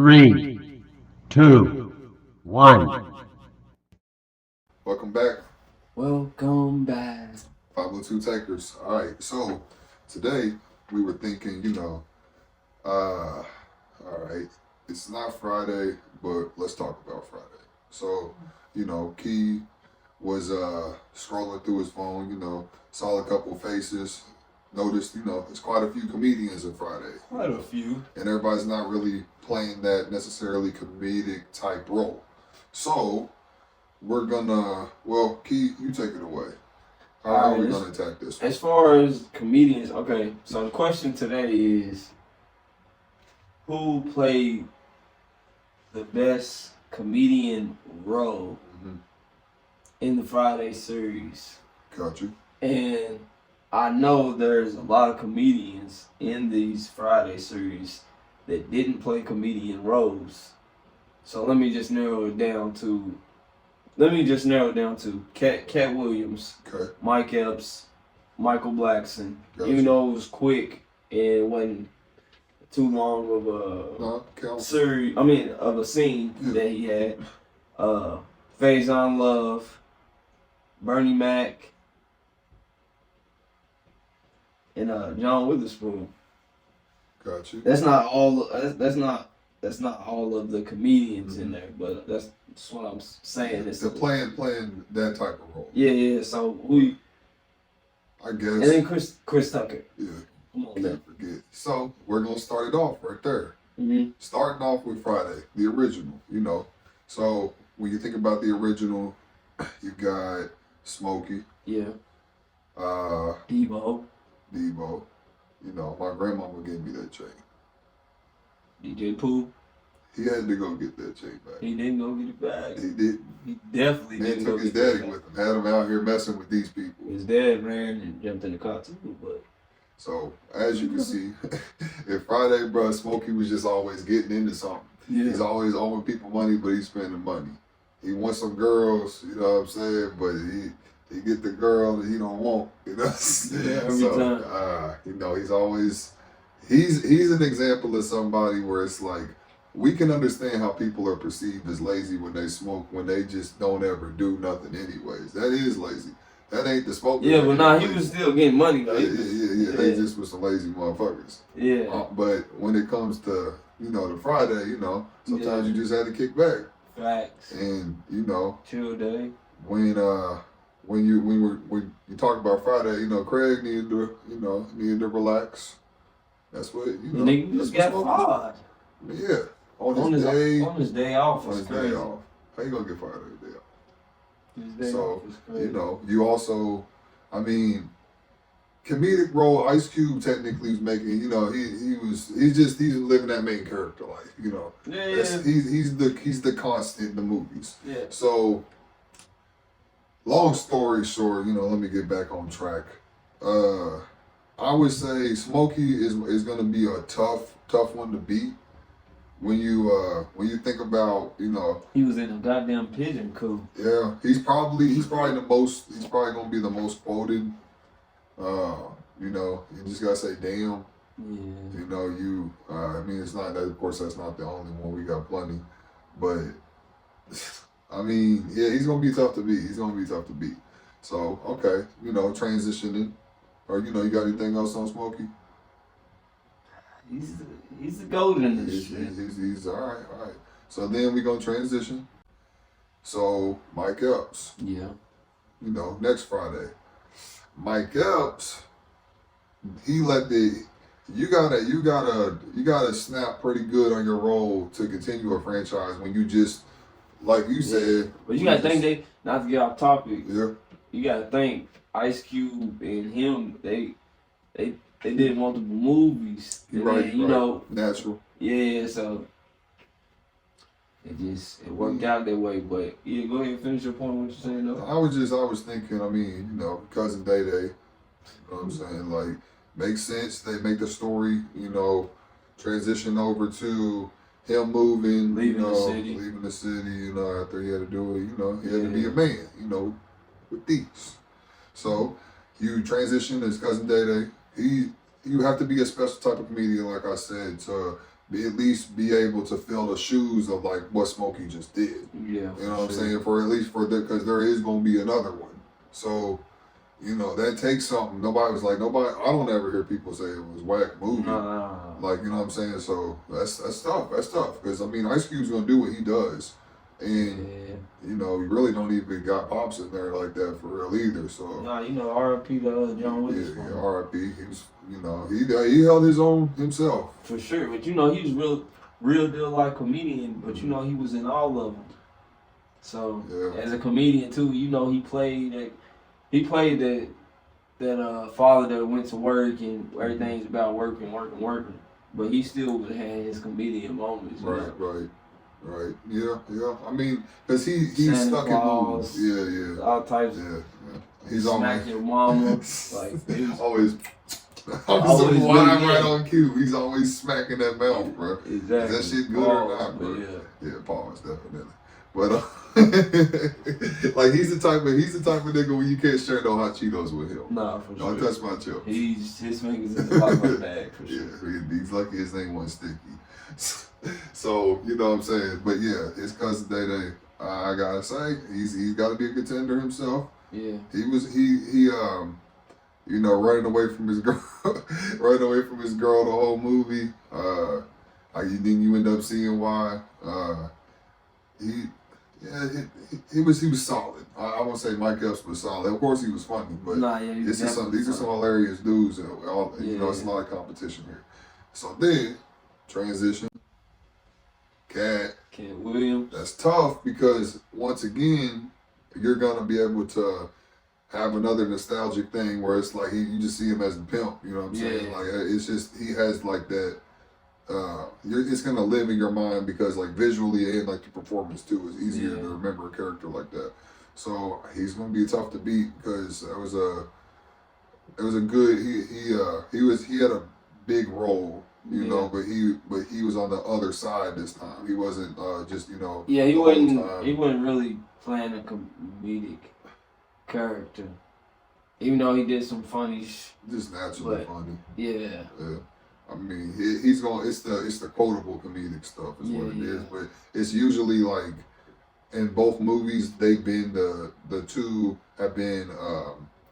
Three, two, one. Welcome back, Welcome back. 502 Takers. All right, so today we were thinking, all right, it's not Friday, but let's talk about Friday. So, Key was scrolling through his phone, saw a couple faces, noticed, there's quite a few comedians in Friday. Quite a few. And everybody's not really playing that necessarily comedic type role. So, we're gonna, Key, you take it away. How are we gonna attack this one? As far as comedians, okay, so the question today is who played the best comedian role in the Friday series? Got you. And I know there's a lot of comedians in these Friday series that didn't play comedian roles. So let me just narrow it down to Cat Williams, Okay. Mike Epps, Michael Blackson. Gotcha. Even though it was quick and wasn't too long of a scene that he had. Faison Love, Bernie Mac, and John Witherspoon. Got you. That's not all. That's not all of the comedians in there, but that's what I'm saying. They're playing that type of role. Yeah. So we. I guess. And then Chris Tucker. Yeah. Come on, Can't forget. So we're gonna start it off right there. Mm-hmm. Starting off with Friday, the original. So when you think about the original, you got Smokey. Yeah. Debo. My grandmama gave me that chain. DJ Pooh. He had to go get that chain back. He didn't go get it back. He did. He definitely And didn't go took his get it daddy back. with him. Had him out here messing with these people. His dad ran and jumped in the car too, but. So as you can see, if Friday, bro, Smokey was just always getting into something. Yeah. He's always owing people money, but he's spending money. He wants some girls, you know what I'm saying? But he get the girl that he don't want, Yeah, every time. He's an example of somebody where it's like, we can understand how people are perceived as lazy when they smoke, when they just don't ever do nothing anyways. That is lazy. That ain't the smoke. Yeah, but he was still getting money though. Yeah. They just was some lazy motherfuckers. Yeah. But when it comes to, the Friday, sometimes you just had to kick back. Facts. And, Chill day. when you talk about Friday, Craig needed to relax. That's what Nigga just got fired. Yeah. On his day off. On his day off. How you gonna get fired on his day off? His day So, off is crazy. you also, comedic role, Ice Cube technically was making, he's living that main character life, Yeah. He's the constant in the movies. Yeah. So, long story short, let me get back on track. I would say Smokey is gonna be a tough one to beat. When you think about, He was in a goddamn pigeon coop. yeah, he's probably gonna be the most quoted. You just gotta say damn. Yeah. It's not that, of course, that's not the only one. We got plenty, but yeah, he's gonna be tough to beat. So okay, transitioning, or you got anything else on Smokey? He's the golden in this shit. He's all right. So then we gonna transition. So Mike Epps, Yeah. next Friday, Mike Epps, you gotta snap pretty good on your role to continue a franchise when you just, like you said. But you gotta think not to get off topic. Yeah. You gotta think Ice Cube and him, they did multiple movies. You're right. Natural. Yeah, so it worked out that way. But yeah, go ahead and finish your point. What you're saying though. I was thinking. Cousin Day Day. You know what I'm saying? Like, makes sense. They make the story. Transition over to him moving. Leaving the city. After he had to do it. He had to be a man. With these. So you transition as Cousin Day Day. You have to be a special type of comedian, like I said, to at least be able to fill the shoes of like what Smokey just did. Yeah. You know what I'm saying? For at least for the, because there is gonna be another one. So, you know, that takes something. Nobody was like nobody. I don't ever hear people say it was whack movie. Nah. Like, you know what I'm saying? So that's tough. That's tough because I mean, Ice Cube's gonna do what he does, and Yeah. you know, you really don't even got Pops in there like that for real either. So. Nah, you know, R.I.P. to John Willis. Yeah, R.I.P. He was, you know, he held his own himself. For sure, but you know, he was real deal like comedian, but you know, he was in all of them. So Yeah. as a comedian too, you know, he played that father that went to work and everything's about working. But he still had his comedian moments. You know? Right. Yeah. I mean, because he's Santa stuck Claus, in movies. Yeah. All types. Yeah. He's Smack always your mama. Like it was always. Always Line really right good. on cue. He's always smacking that mouth, bro. exactly. Is that shit good or not, bro? Yeah. Yeah, pause definitely. But like he's the type of nigga where you can't share no hot Cheetos with him. Nah, for sure. Don't touch my chips. His fingers in the bottom bag for sure. Yeah, he's lucky his name wasn't sticky. So you know what I'm saying. But yeah, his cousin Day Day, I gotta say, he's got to be a contender himself. Yeah. You know, running away from his girl, the whole movie. Then you end up seeing why. He was solid. I won't say Mike Epps was solid. Of course, he was funny, but Nah, yeah, these are some hilarious dudes. And you know, it's a lot of competition here. So then, transition. Cat. Williams. That's tough because once again, you're gonna be able to have another nostalgic thing where it's like you just see him as a pimp. You know what I'm saying? Yeah. Like it's just he has like that. It's gonna live in your mind because like visually and like the performance too is easier to remember a character like that. So he's gonna be tough to beat because it was a good he had a big role, you know, but he was on the other side this time. He wasn't just, you know, Yeah, he the whole time. he wasn't really playing a comedic character, even though he did some funny. Just naturally funny. Yeah. Yeah. I mean, he's going. It's the quotable comedic stuff is what it is. But it's usually like in both movies they've been the two have been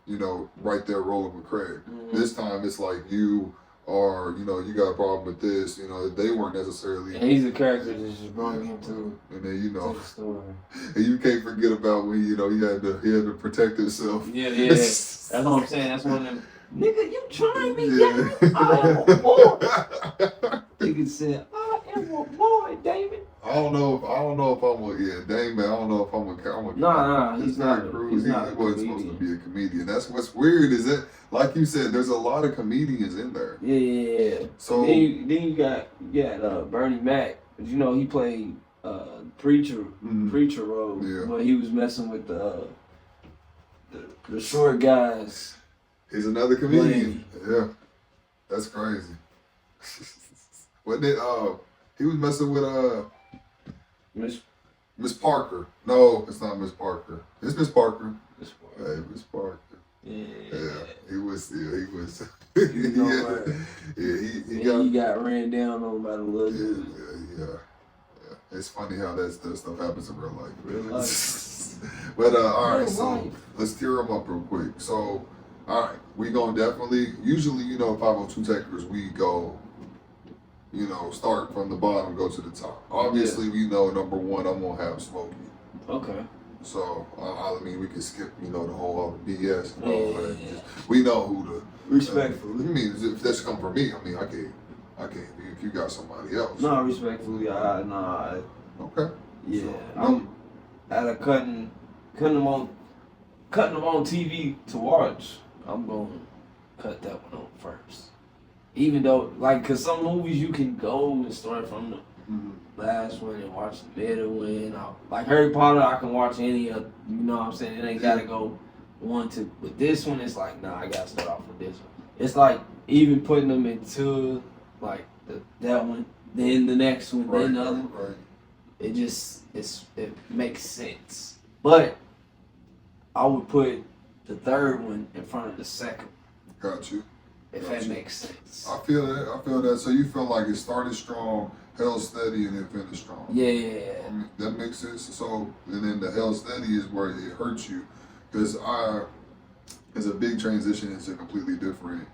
you know, right there rolling with Craig. Mm-hmm. This time it's like you are, you know, you got a problem with this. You know, they weren't necessarily. And he's a character that just brought him to. And then you know, the story. and you can't forget about when you know he had to protect himself. Yeah. That's what I'm saying. That's one of them. Nigga, you trying me, Yeah. David? I am a boy. Nigga said, I am a boy, David. I don't know if I'm with Dame, man. I don't know if I'm with. Nah, he's not. Cruz. He's not He a wasn't supposed to comedian. be a comedian. That's what's weird is that, like you said, there's a lot of comedians in there. Yeah. So then you got Bernie Mac, but you know he played preacher role, but he was messing with the short guys. he's another comedian. Yeah, that's crazy. Wasn't it? He was messing with Miss Parker. No, it's not Miss Parker. It's Miss Parker. Hey, Miss Parker. Yeah. He was. You know, He got ran down on by the little dude. Yeah. It's funny how that stuff happens in real life. Real life. But all right, Real so life. let's tear them up real quick. So, all right, we gonna definitely. Usually, you know, 502 Techers, we go. You know, start from the bottom, go to the top. Obviously, we know number one, I'm gonna have Smokey. Okay. So I mean, we can skip, you know, the whole all the BS and all that. Yeah. Just, we know who the. Respectfully. I mean, if that's come from me, I mean, I can't. If you got somebody else. No, respectfully, Okay. yeah. So, I'm out of cutting them on TV to watch. I'm gonna cut that one on first. Even though, like, cause some movies you can go and start from the last one and watch the middle one. Like Harry Potter, I can watch any of. You know what I'm saying? It ain't gotta go one to. But this one, it's like, nah, I gotta start off with this one. It's like even putting them into like that one, then the next one, then the other. Right. It makes sense. But I would put the third one in front of the second. Got you. If Gotcha. that makes sense. I feel that. So you feel like it started strong, held steady, and then finished strong. Yeah. I mean, that makes sense. So, and then the held steady is where it hurts you, because it's a big transition into a completely different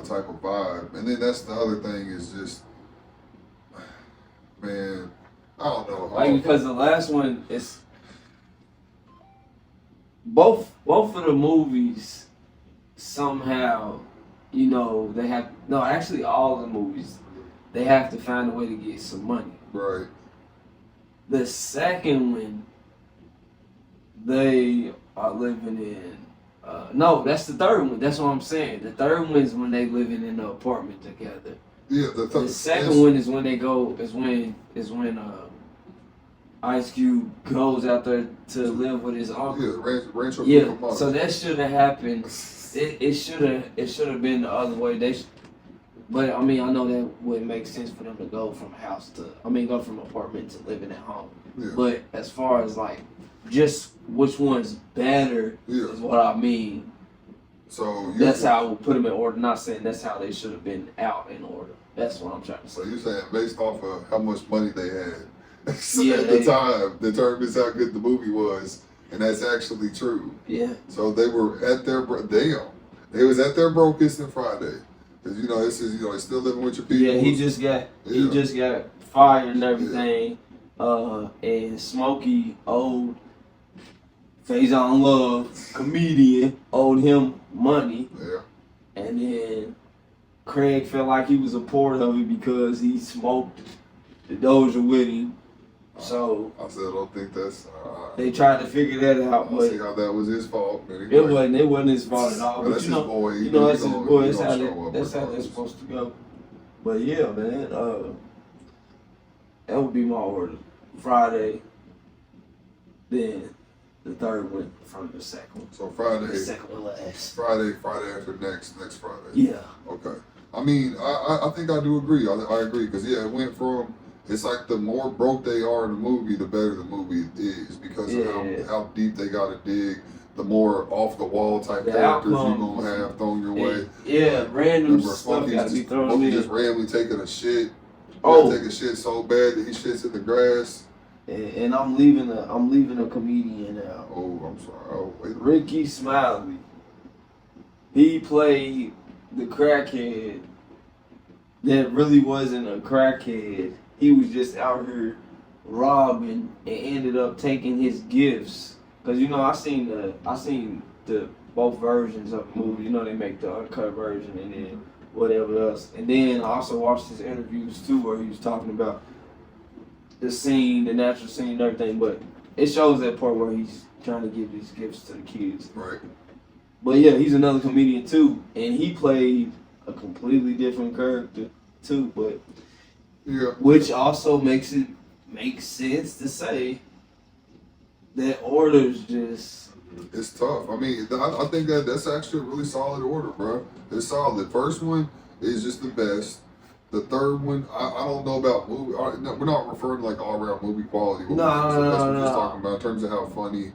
type of vibe. And then that's the other thing is just, man, I don't know. Like, because the last one is both of the movies somehow, you know, they have actually all the movies, they have to find a way to get some money. Right. The second one, they are living in no, that's the third one. That's what I'm saying. The third one is when they living in an apartment together. Yeah. The second one is when they go is when Ice Cube goes out there to live with his uncle. Yeah, Rancho Yeah, Cucamonga. so that should have happened. It should have been the other way. But I mean, I know that would make sense for them to go from apartment to living at home. Yeah. But as far as like just which one's better is what I mean. So That's how I would put them in order. Not saying that's how they should have been out in order. That's what I'm trying to say. So you're saying based off of how much money they had Yeah, at the time determines how good the movie was, and that's actually true. Yeah. So they were at their they was at their brokest on Friday, because you know this is it's still living with your people. Yeah, he just got fired and everything. And Smokey owed Faison Love, comedian, owed him money. Yeah. And then Craig felt like he was a part of it because he smoked the Doja with him. So I said I don't think that's. they tried to figure that out, I don't but see how that was his fault. it wasn't his fault at all. But But that's you know, his boy. you know, that's his boy. He That's gonna how show up that's regardless. supposed to go. But yeah, man, that would be my order. Friday, then the third one from the second one. So Friday. The second one last. Friday after next Friday. Yeah. Okay. I mean, I think I do agree. I agree, because it went from, it's like the more broke they are in the movie, the better the movie is, because of how deep they got to dig. The more off the wall type The characters you're outcome. gonna have thrown your way. Yeah, random Remember, stuff got to be thrown Smokey in. just randomly taking a shit. Oh. Take a shit so bad that he shits in the grass. And I'm leaving a comedian out. Oh, I'm sorry. Oh, wait. Ricky Smiley. He played the crackhead that really wasn't a crackhead. He was just out here robbing and ended up taking his gifts. Cause you know I seen the both versions of the movie. You know they make the uncut version and then whatever else. And then I also watched his interviews too where he was talking about the scene, the natural scene and everything. But it shows that part where he's trying to give these gifts to the kids. Right. But yeah, he's another comedian too, and he played a completely different character too. But Yeah. which also makes sense to say that order's just It's tough. I mean, I think that's actually a really solid order, bro. It's solid. First one is just the best. The third one, I don't know about movie. No, we're not referring to like all around movie quality. No, that's what we're no. just talking about in terms of how funny.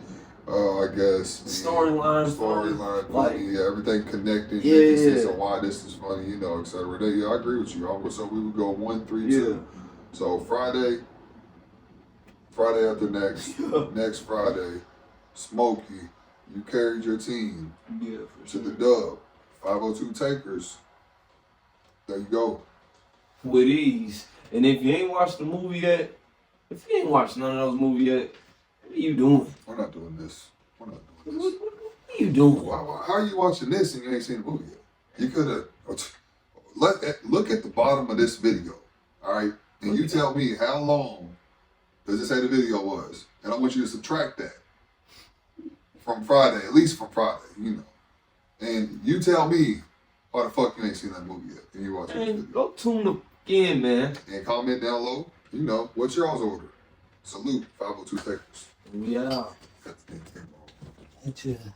I guess storyline, funny. Yeah, everything connected. Yeah. Making sense of why this is funny, etc. Yeah, I agree with you. So we would go 1, 3, 2. So Friday after next Friday, Smokey, you carried your team to the dub. 502 takers. There you go. with ease. And if you ain't watched the movie yet, if you ain't watched none of those movies yet, what are you doing? We're not doing this. We're not doing What this. are you doing? How are you watching this and you ain't seen the movie yet? You could have. Look at the bottom of this video, all right? And you tell me how long does it say the video was? And I want you to subtract that from Friday, at least from Friday, And you tell me why the fuck you ain't seen that movie yet and you watching this Man, video. go tune up again, man. And comment down low, what's y'all's order? Salute, 502 takers. Yeah. That's the thing. Gotcha.